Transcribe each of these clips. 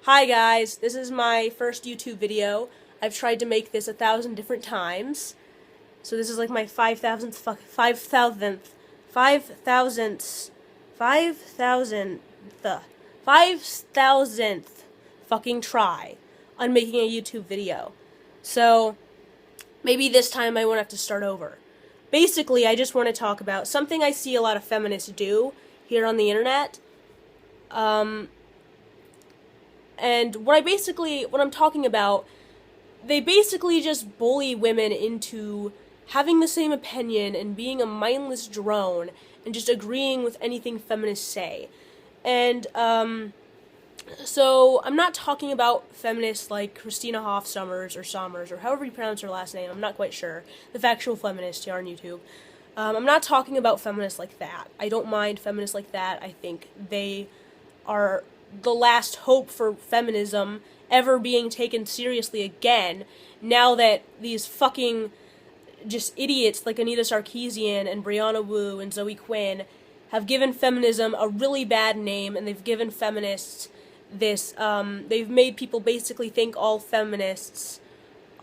Hi guys, this is my first YouTube video. I've tried to make this 1,000 different times. So this is like my 5,000th fucking try on making a YouTube video. So maybe this time I won't have to start over. Basically, I just want to talk about something I see a lot of feminists do here on the internet. And what I'm talking about, they basically just bully women into having the same opinion and being a mindless drone and just agreeing with anything feminists say. And, so I'm not talking about feminists like Christina Hoff Sommers or however you pronounce her last name, I'm not quite sure. The Factual Feminist here on YouTube. I'm not talking about feminists like that. I don't mind feminists like that. I think they are the last hope for feminism ever being taken seriously again, now that these fucking just idiots like Anita Sarkeesian and Brianna Wu and Zoe Quinn have given feminism a really bad name, and they've given feminists this, they've made people basically think all feminists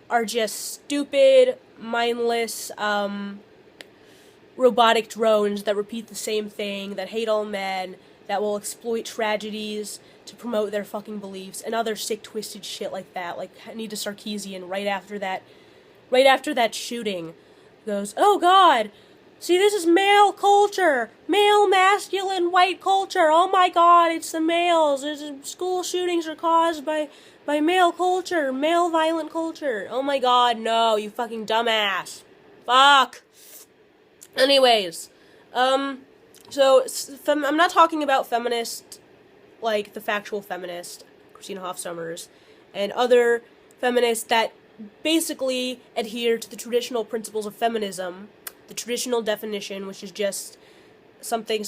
are just stupid, mindless, robotic drones that repeat the same thing, that hate all men, that will exploit tragedies to promote their fucking beliefs, and other sick, twisted shit like that, like Anita Sarkeesian right after that shooting goes, "Oh God, see, this is male culture, male, masculine, white culture, oh my God, it's the males, school shootings are caused by male culture, male violent culture, oh my God, no, you fucking dumbass, fuck." Anyways, so, I'm not talking about feminists like the Factual Feminist, Christina Hoff Sommers, and other feminists that basically adhere to the traditional principles of feminism, the traditional definition, which is just something,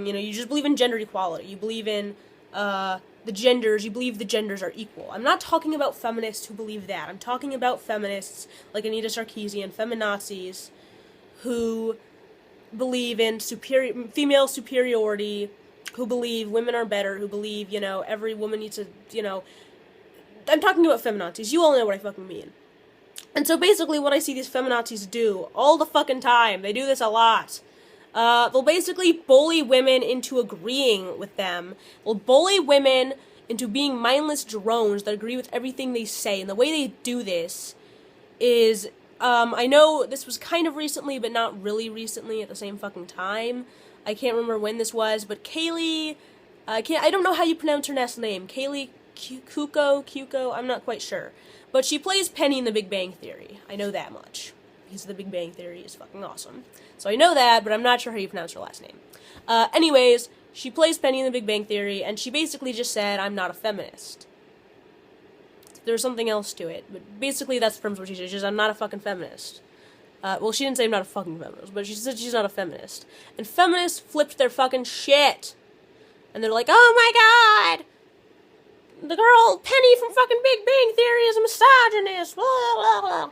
you just believe in gender equality, you believe in, the genders, you believe the genders are equal. I'm not talking about feminists who believe that. I'm talking about feminists like Anita Sarkeesian, feminazis, who believe in female superiority, who believe women are better, who believe, every woman needs to, I'm talking about feminazis. You all know what I fucking mean. And so basically what I see these feminazis do all the fucking time, they do this a lot. They'll basically bully women into agreeing with them. They'll bully women into being mindless drones that agree with everything they say. And the way they do this is, I know this was kind of recently, but not really recently at the same fucking time. I can't remember when this was, but Kaylee, I don't know how you pronounce her last name. Kaylee Cuoco, I'm not quite sure. But she plays Penny in The Big Bang Theory. I know that much. Because The Big Bang Theory is fucking awesome. So I know that, but I'm not sure how you pronounce her last name. Anyways, she plays Penny in The Big Bang Theory, and she basically just said, "I'm not a feminist." There's something else to it, but basically that's pretty much what she said. She says, "I'm not a fucking feminist." Well, she didn't say I'm not a fucking feminist, but she said she's not a feminist. And feminists flipped their fucking shit. And they're like, "Oh my God, the girl Penny from fucking Big Bang Theory is a misogynist, blah, blah, blah."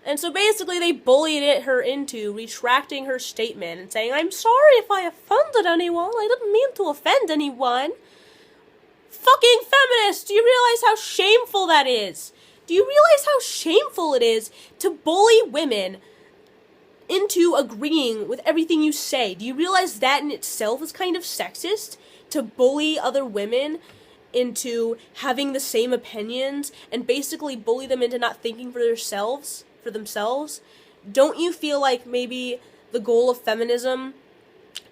And so basically they bullied her into retracting her statement and saying, "I'm sorry if I offended anyone, I didn't mean to offend anyone." Fucking feminists, do you realize how shameful that is? Do you realize how shameful it is to bully women into agreeing with everything you say? Do you realize that in itself is kind of sexist? To bully other women into having the same opinions and basically bully them into not thinking for themselves? Don't you feel like maybe the goal of feminism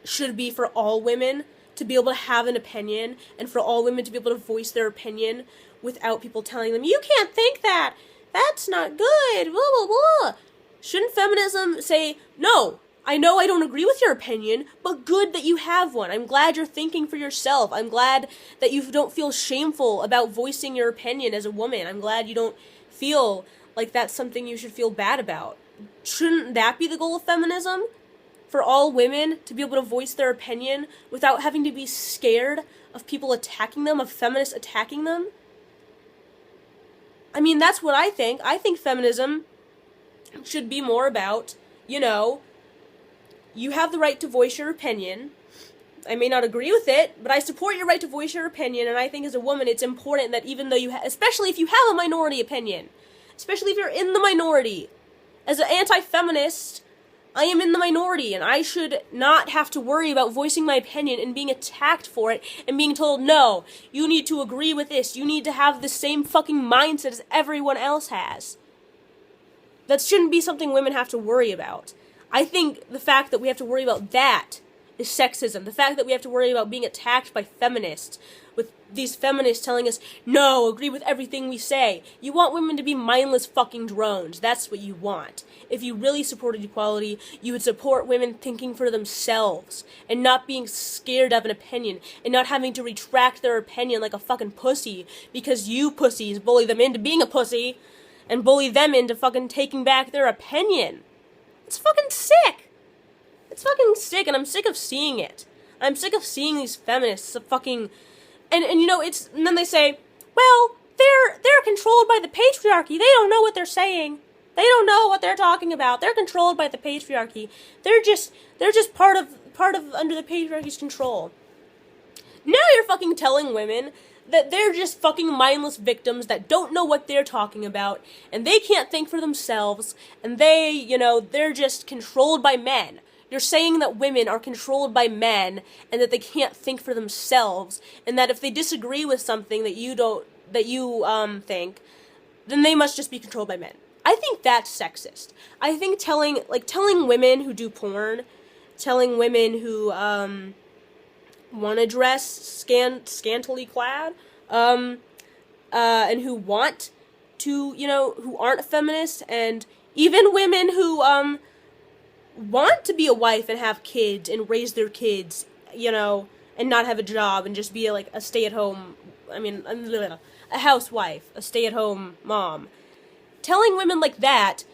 should be for all women to be able to have an opinion, and for all women to be able to voice their opinion without people telling them, "You can't think that, that's not good, blah, blah, blah"? Shouldn't feminism say, "No, I know I don't agree with your opinion, but good that you have one. I'm glad you're thinking for yourself. I'm glad that you don't feel shameful about voicing your opinion as a woman. I'm glad you don't feel like that's something you should feel bad about." Shouldn't that be the goal of feminism? For all women to be able to voice their opinion without having to be scared of people attacking them, of feminists attacking them? I mean, that's what I think. I think feminism should be more about, you have the right to voice your opinion, I may not agree with it, but I support your right to voice your opinion, and I think as a woman it's important that even though you especially if you have a minority opinion, especially if you're in the minority, as an anti-feminist, I am in the minority, and I should not have to worry about voicing my opinion and being attacked for it, and being told, no, you need to agree with this, you need to have the same fucking mindset as everyone else has. That shouldn't be something women have to worry about. I think the fact that we have to worry about that is sexism. The fact that we have to worry about being attacked by feminists, with these feminists telling us, no, agree with everything we say. You want women to be mindless fucking drones. That's what you want. If you really supported equality, you would support women thinking for themselves, and not being scared of an opinion, and not having to retract their opinion like a fucking pussy, because you pussies bully them into being a pussy, and bully them into fucking taking back their opinion. It's fucking sick. It's fucking sick, and I'm sick of seeing it. I'm sick of seeing these feminists fucking, and you know, and then they say, well, they're controlled by the patriarchy. They don't know what they're saying. They don't know what they're talking about. They're controlled by the patriarchy. They're just part of under the patriarchy's control. Now you're fucking telling women that they're just fucking mindless victims that don't know what they're talking about, and they can't think for themselves, and they're just controlled by men. You're saying that women are controlled by men, and that they can't think for themselves, and that if they disagree with something that you think, then they must just be controlled by men. I think that's sexist. I think telling women who do porn, telling women who want to dress scantily clad, and who want to, who aren't feminists, and even women who want to be a wife and have kids and raise their kids, and not have a job and just be a stay-at-home, a housewife, a stay-at-home mom. Telling women like that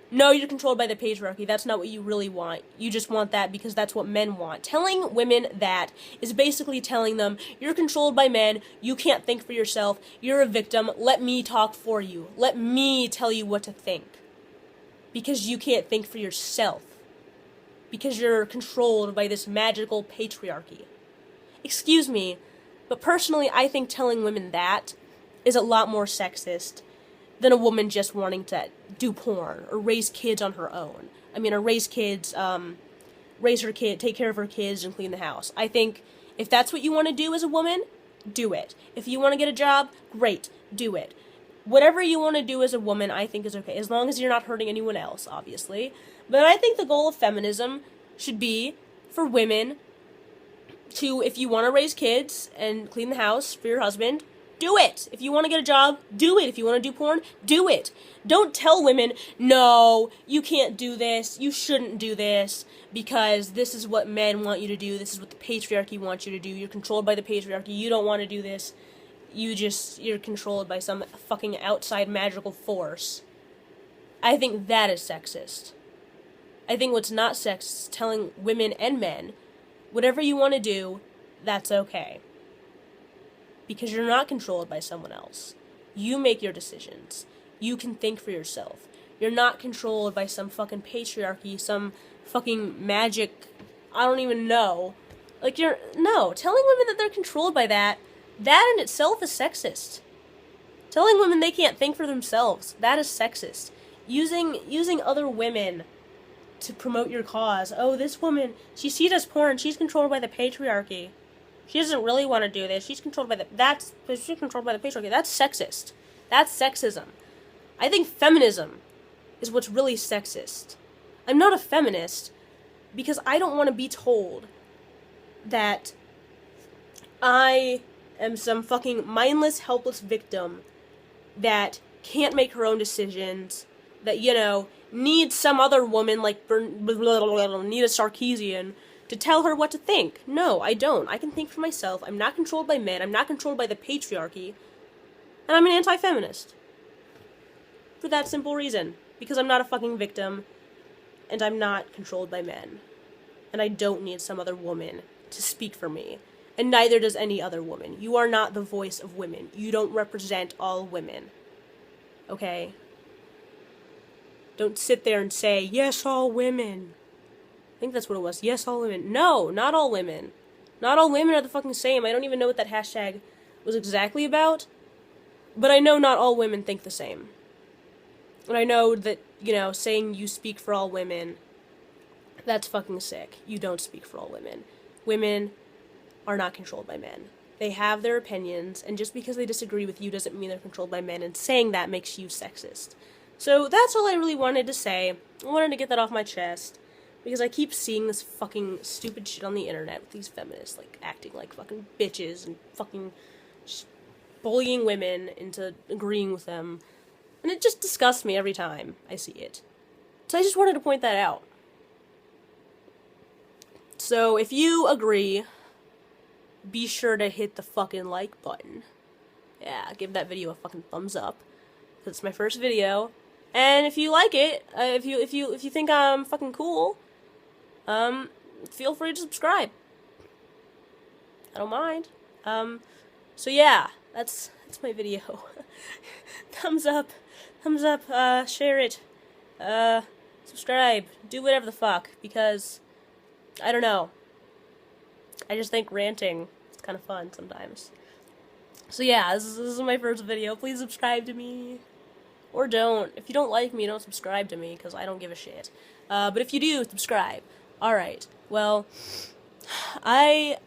no, you're controlled by the patriarchy, that's not what you really want. You just want that because that's what men want. Telling women that is basically telling them, you're controlled by men, you can't think for yourself, you're a victim, let me talk for you. Let me tell you what to think. Because you can't think for yourself. Because you're controlled by this magical patriarchy. Excuse me, but personally I think telling women that is a lot more sexist than a woman just wanting to do porn or raise kids on her own. Or raise kids, raise her kid, take care of her kids, and clean the house. I think if that's what you want to do as a woman, do it. If you want to get a job, great, do it. Whatever you want to do as a woman, I think is okay, as long as you're not hurting anyone else, obviously. But I think the goal of feminism should be for women to, if you want to raise kids and clean the house for your husband, do it. If you want to get a job, do it. If you want to do porn, do it. Don't tell women, no, you can't do this, you shouldn't do this, because this is what men want you to do, this is what the patriarchy wants you to do, you're controlled by the patriarchy, you don't want to do this, you're controlled by some fucking outside magical force. I think that is sexist. I think what's not sexist is telling women and men, whatever you want to do, that's okay. Because you're not controlled by someone else. You make your decisions. You can think for yourself. You're not controlled by some fucking patriarchy, some fucking magic, I don't even know. Telling women that they're controlled by that in itself is sexist. Telling women they can't think for themselves, that is sexist. Using other women to promote your cause. Oh, this woman, she does porn, she's controlled by the patriarchy. She doesn't really want to do this. She's controlled by the patriarchy. That's sexist. That's sexism. I think feminism is what's really sexist. I'm not a feminist because I don't want to be told that I am some fucking mindless, helpless victim that can't make her own decisions, that, needs some other woman like Nita Sarkeesian to tell her what to think. No, I don't. I can think for myself. I'm not controlled by men. I'm not controlled by the patriarchy. And I'm an anti-feminist. For that simple reason. Because I'm not a fucking victim. And I'm not controlled by men. And I don't need some other woman to speak for me. And neither does any other woman. You are not the voice of women. You don't represent all women. Okay? Don't sit there and say, yes, all women. I think that's what it was. Yes, all women. No, not all women. Not all women are the fucking same. I don't even know what that hashtag was exactly about, but I know not all women think the same. And I know that, saying you speak for all women, that's fucking sick. You don't speak for all women. Women are not controlled by men. They have their opinions, and just because they disagree with you doesn't mean they're controlled by men, and saying that makes you sexist. So that's all I really wanted to say. I wanted to get that off my chest, because I keep seeing this fucking stupid shit on the internet with these feminists, acting like fucking bitches and fucking just bullying women into agreeing with them. And it just disgusts me every time I see it. So I just wanted to point that out. So if you agree, be sure to hit the fucking like button. Yeah, give that video a fucking thumbs up, because it's my first video. And if you like it, if you think I'm fucking cool, feel free to subscribe. I don't mind. So yeah, that's my video. Thumbs up, share it, subscribe, do whatever the fuck, because, I don't know, I just think ranting is kind of fun sometimes. So yeah, this is my first video. Please subscribe to me. Or don't. If you don't like me, don't subscribe to me, because I don't give a shit. But if you do, subscribe. Alright, well, did I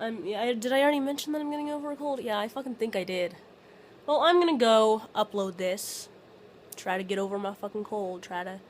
already mention that I'm getting over a cold? Yeah, I fucking think I did. Well, I'm gonna go upload this, try to get over my fucking cold, try to